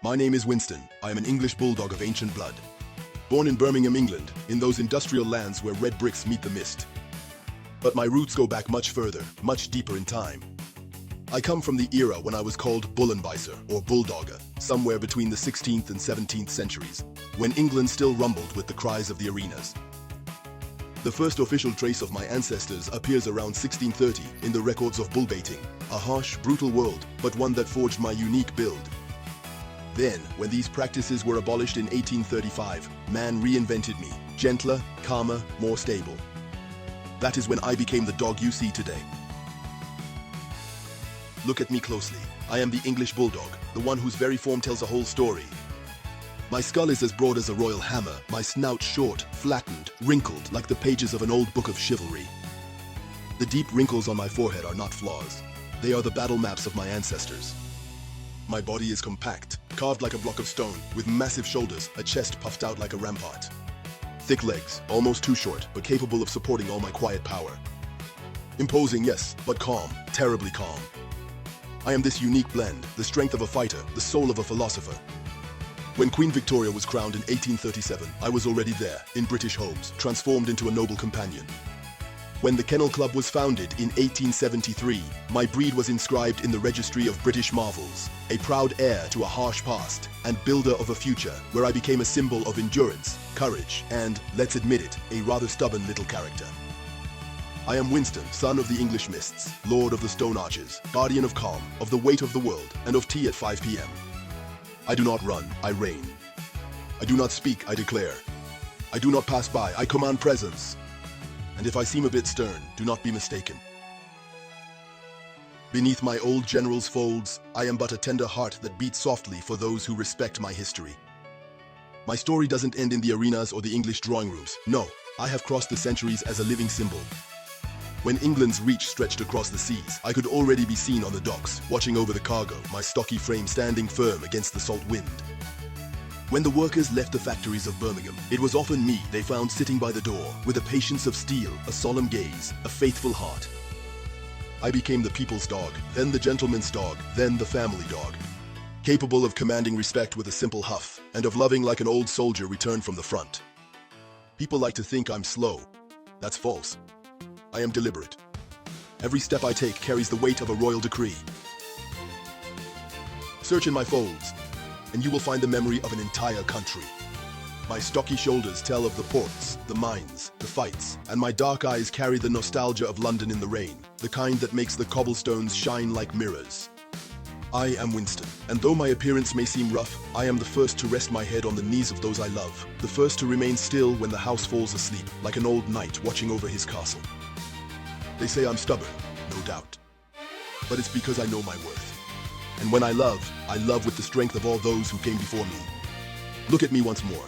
My name is Winston. I am an English Bulldog of ancient blood. Born in Birmingham, England, in those industrial lands where red bricks meet the mist. But my roots go back much further, much deeper in time. I come from the era when I was called Bullenbeißer or Bulldogger, somewhere between the 16th and 17th centuries, when England still rumbled with the cries of the arenas. The first official trace of my ancestors appears around 1630 in the records of bullbaiting, a harsh, brutal world, but one that forged my unique build. Then, when these practices were abolished in 1835, man reinvented me, gentler, calmer, more stable. That is when I became the dog you see today. Look at me closely. I am the English Bulldog, the one whose very form tells a whole story. My skull is as broad as a royal hammer, my snout short, flattened, wrinkled like the pages of an old book of chivalry. The deep wrinkles on my forehead are not flaws. They are the battle maps of my ancestors. My body is compact, carved like a block of stone, with massive shoulders, a chest puffed out like a rampart. Thick legs, almost too short, but capable of supporting all my quiet power. Imposing, yes, but calm, terribly calm. I am this unique blend, the strength of a fighter, the soul of a philosopher. When Queen Victoria was crowned in 1837, I was already there, in British homes, transformed into a noble companion. When the Kennel Club was founded in 1873, my breed was inscribed in the Registry of British Marvels, a proud heir to a harsh past and builder of a future where I became a symbol of endurance, courage, and, let's admit it, a rather stubborn little character. I am Winston, son of the English mists, lord of the stone arches, guardian of calm, of the weight of the world, and of tea at 5 p.m. I do not run, I reign. I do not speak, I declare. I do not pass by, I command presence. And if I seem a bit stern, do not be mistaken. Beneath my old general's folds, I am but a tender heart that beats softly for those who respect my history. My story doesn't end in the arenas or the English drawing rooms. No, I have crossed the centuries as a living symbol. When England's reach stretched across the seas, I could already be seen on the docks, watching over the cargo, my stocky frame standing firm against the salt wind. When the workers left the factories of Birmingham, it was often me they found sitting by the door, with a patience of steel, a solemn gaze, a faithful heart. I became the people's dog, then the gentleman's dog, then the family dog. Capable of commanding respect with a simple huff, and of loving like an old soldier returned from the front. People like to think I'm slow. That's false. I am deliberate. Every step I take carries the weight of a royal decree. Search in my folds, and you will find the memory of an entire country. My stocky shoulders tell of the ports, the mines, the fights, and my dark eyes carry the nostalgia of London in the rain, the kind that makes the cobblestones shine like mirrors. I am Winston, and though my appearance may seem rough, I am the first to rest my head on the knees of those I love, the first to remain still when the house falls asleep, like an old knight watching over his castle. They say I'm stubborn, no doubt. But it's because I know my worth. And when I love with the strength of all those who came before me. Look at me once more.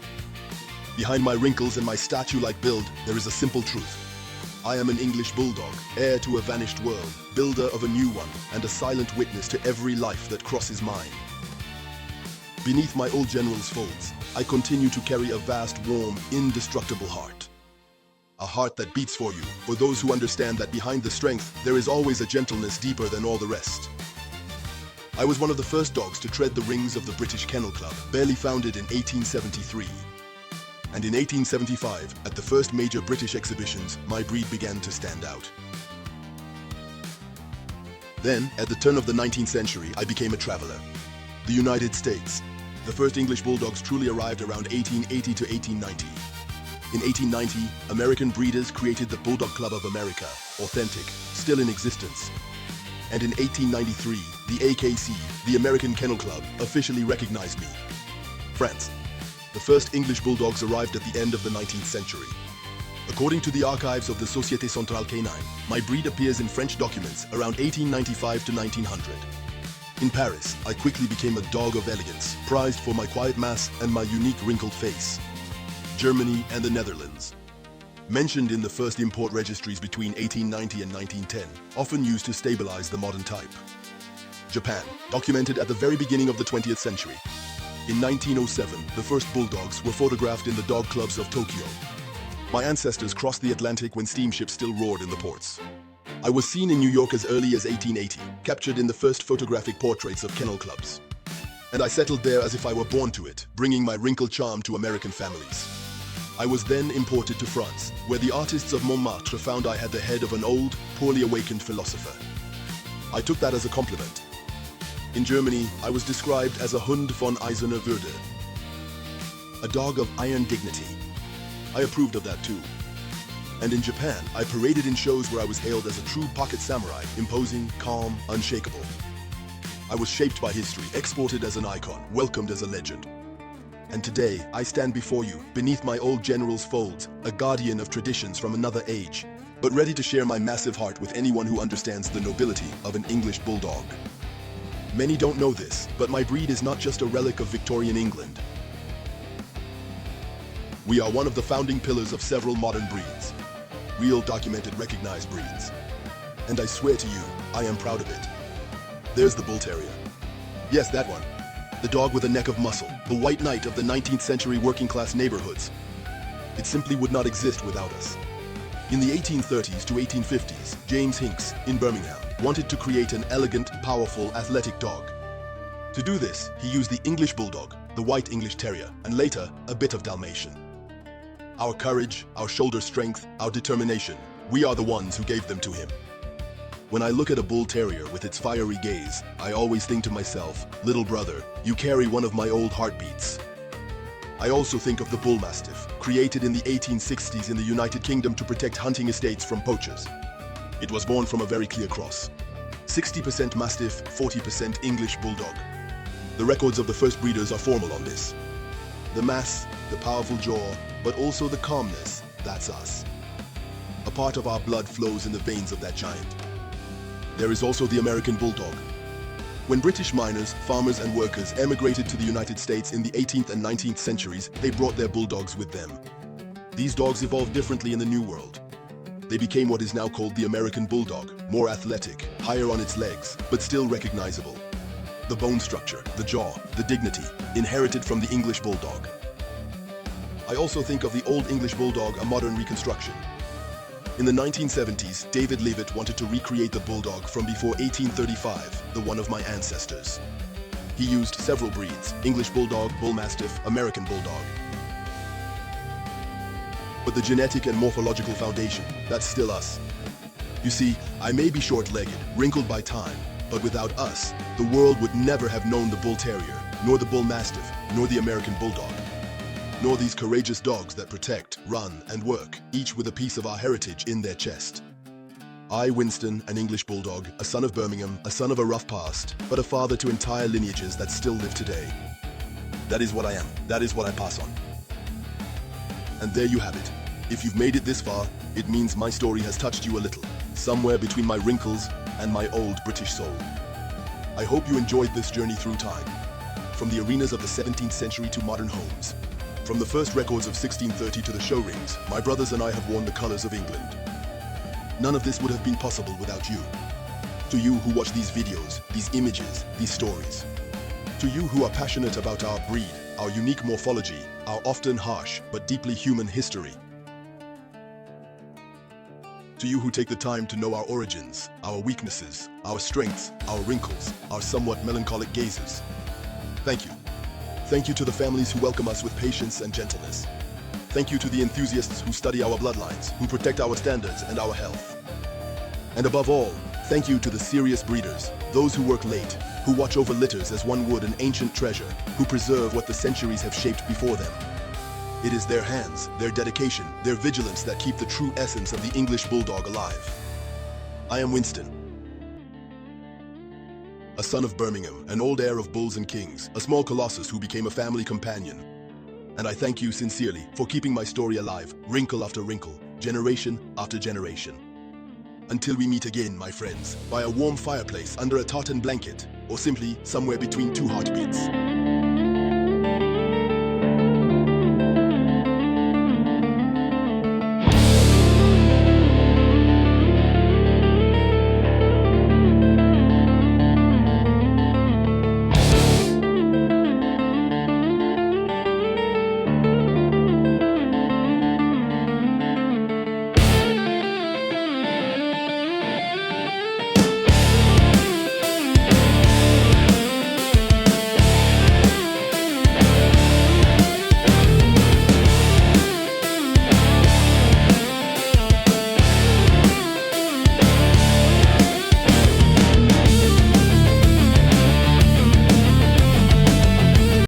Behind my wrinkles and my statue-like build, there is a simple truth. I am an English Bulldog, heir to a vanished world, builder of a new one, and a silent witness to every life that crosses mine. Beneath my old general's folds, I continue to carry a vast, warm, indestructible heart. A heart that beats for you, for those who understand that behind the strength, there is always a gentleness deeper than all the rest. I was one of the first dogs to tread the rings of the British Kennel Club, barely founded in 1873. And in 1875, at the first major British exhibitions, my breed began to stand out. Then, at the turn of the 19th century, I became a traveler. The United States. The first English Bulldogs truly arrived around 1880 to 1890. In 1890, American breeders created the Bulldog Club of America, authentic, still in existence. And in 1893, the AKC, the American Kennel Club, officially recognized me. France. The first English Bulldogs arrived at the end of the 19th century. According to the archives of the Société Centrale Canine, my breed appears in French documents around 1895 to 1900. In Paris, I quickly became a dog of elegance, prized for my quiet mass and my unique wrinkled face. Germany and the Netherlands. Mentioned in the first import registries between 1890 and 1910, often used to stabilize the modern type. Japan, documented at the very beginning of the 20th century. In 1907, the first Bulldogs were photographed in the dog clubs of Tokyo. My ancestors crossed the Atlantic when steamships still roared in the ports. I was seen in New York as early as 1880, captured in the first photographic portraits of kennel clubs. and I settled there as if I were born to it, bringing my wrinkle charm to American families. I was then imported to France, where the artists of Montmartre found I had the head of an old, poorly awakened philosopher. I took that as a compliment. In Germany, I was described as a Hund von Eiserner Würde, a dog of iron dignity. I approved of that too. And in Japan, I paraded in shows where I was hailed as a true pocket samurai, imposing, calm, unshakable. I was shaped by history, exported as an icon, welcomed as a legend. And today, I stand before you, beneath my old general's folds, a guardian of traditions from another age, but ready to share my massive heart with anyone who understands the nobility of an English Bulldog. Many don't know this, but my breed is not just a relic of Victorian England. We are one of the founding pillars of several modern breeds. Real, documented, recognized breeds. And I swear to you, I am proud of it. There's the Bull Terrier. Yes, that one. The dog with a neck of muscle, the white knight of the 19th century working-class neighborhoods. It simply would not exist without us. In the 1830s to 1850s, James Hinks, in Birmingham, wanted to create an elegant, powerful, athletic dog. To do this, he used the English Bulldog, the white English Terrier, and later, a bit of Dalmatian. Our courage, our shoulder strength, our determination, we are the ones who gave them to him. When I look at a Bull Terrier with its fiery gaze, I always think to myself, little brother, you carry one of my old heartbeats. I also think of the Bull Mastiff, created in the 1860s in the United Kingdom to protect hunting estates from poachers. It was born from a very clear cross. 60% Mastiff, 40% English Bulldog. The records of the first breeders are formal on this. The mass, the powerful jaw, but also the calmness, that's us. A part of our blood flows in the veins of that giant. There is also the American Bulldog. When British miners, farmers and workers emigrated to the United States in the 18th and 19th centuries, they brought their bulldogs with them. These dogs evolved differently in the New World. They became what is now called the American Bulldog, more athletic, higher on its legs, but still recognizable. The bone structure, the jaw, the dignity, inherited from the English Bulldog. I also think of the Old English Bulldog, a modern reconstruction. In the 1970s, David Leavitt wanted to recreate the Bulldog from before 1835, the one of my ancestors. He used several breeds, English Bulldog, Bull Mastiff, American Bulldog. But the genetic and morphological foundation, that's still us. You see, I may be short-legged, wrinkled by time, but without us, the world would never have known the Bull Terrier, nor the Bull Mastiff, nor the American Bulldog. Nor these courageous dogs that protect, run, and work, each with a piece of our heritage in their chest. I, Winston, an English Bulldog, a son of Birmingham, a son of a rough past, but a father to entire lineages that still live today. That is what I am. That is what I pass on. And there you have it. If you've made it this far, it means my story has touched you a little, somewhere between my wrinkles and my old British soul. I hope you enjoyed this journey through time, from the arenas of the 17th century to modern homes. From the first records of 1630 to the show rings, my brothers and I have worn the colors of England. None of this would have been possible without you. To you who watch these videos, these images, these stories. To you who are passionate about our breed, our unique morphology, our often harsh but deeply human history. To you who take the time to know our origins, our weaknesses, our strengths, our wrinkles, our somewhat melancholic gazes. Thank you. Thank you to the families who welcome us with patience and gentleness. Thank you to the enthusiasts who study our bloodlines, who protect our standards and our health. And above all, thank you to the serious breeders, those who work late, who watch over litters as one would an ancient treasure, who preserve what the centuries have shaped before them. It is their hands, their dedication, their vigilance that keep the true essence of the English Bulldog alive. I am Winston, a son of Birmingham, an old heir of bulls and kings, a small colossus who became a family companion. And I thank you sincerely for keeping my story alive, wrinkle after wrinkle, generation after generation. Until we meet again, my friends, by a warm fireplace under a tartan blanket, or simply somewhere between two heartbeats.